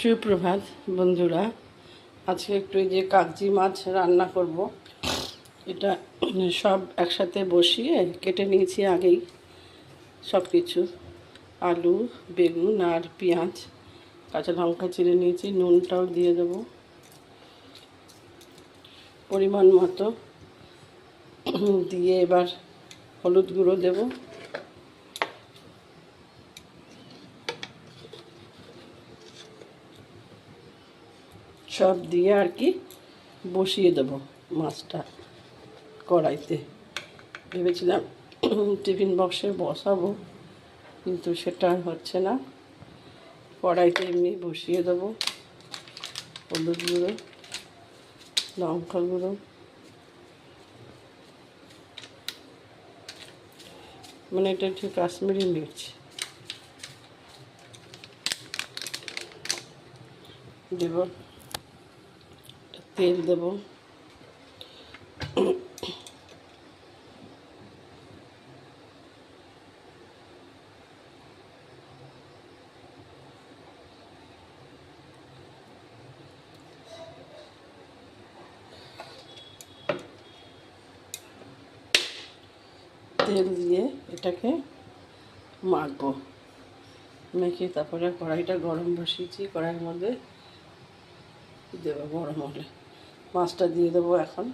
সুপ্রভাত বন্ধুরা, আজকে একটু এই যে কাগজি মাছ রান্না করব। এটা সব একসাথে বসিয়ে কেটে নিয়েছি আগেই সব কিছু, আলু, বেগুন আর পেঁয়াজ, কাঁচা লঙ্কা চিড়ে নিয়েছি। নুনটাও দিয়ে দেবো পরিমাণ মতো, দিয়ে এবার হলুদ গুঁড়ো দেবো। সব দিয়ে আর কি বসিয়ে দেবো মাছটা কড়াইতে। ভেবেছিলাম টিফিন বক্সে বসাবো, কিন্তু সেটা হচ্ছে না। কড়াইতে এমনি বসিয়ে দেবো। হলুদ গুঁড়ো, লঙ্কা গুঁড়ো, মানে এটা হচ্ছে কাশ্মীরি মির্চ দেব, তেল দেবো, তেল দিয়ে এটাকে মাখবো। মেখে তারপরে কড়াইটা গরম বসিয়েছি, কড়াইয়ের মধ্যে দেবো। গরম হলে মাছটা দিয়ে দেবো। এখন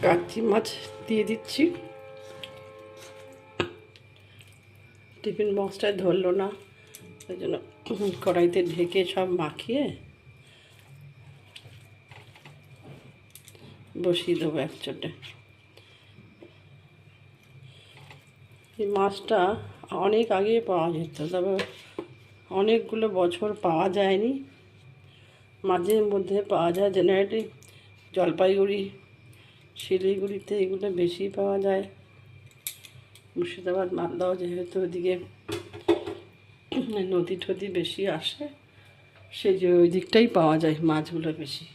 কাগজি মাছ দিয়ে দিচ্ছি। টিফিন বক্সটায় ধরলো না, ওই জন্য কড়াইতে ঢেকে সব মাখিয়ে বসিয়ে দেবো একচোটে। এই মাছটা অনেক আগে পাওয়া যেত, তবে অনেকগুলো বছর পাওয়া যায়নি। মাঝে মধ্যে পাওয়া যায়, জেনারেলি জলপাইগুড়ি, শিলিগুড়িতে এগুলো বেশি পাওয়া যায়। মুর্শিদাবাদ, মালদাও যেহেতু ওদিকে নদী টদী বেশি আসে, সেই যে ওই দিকটাই পাওয়া যায় মাছগুলো বেশি।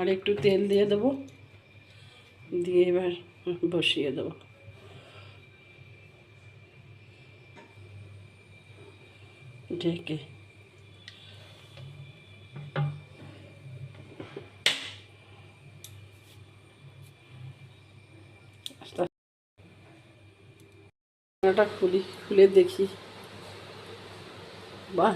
আর একটু তেল দিয়ে দেবো, দিয়ে এবার বসিয়ে দেবো। ঢেকে খুলে দেখি। বাহ!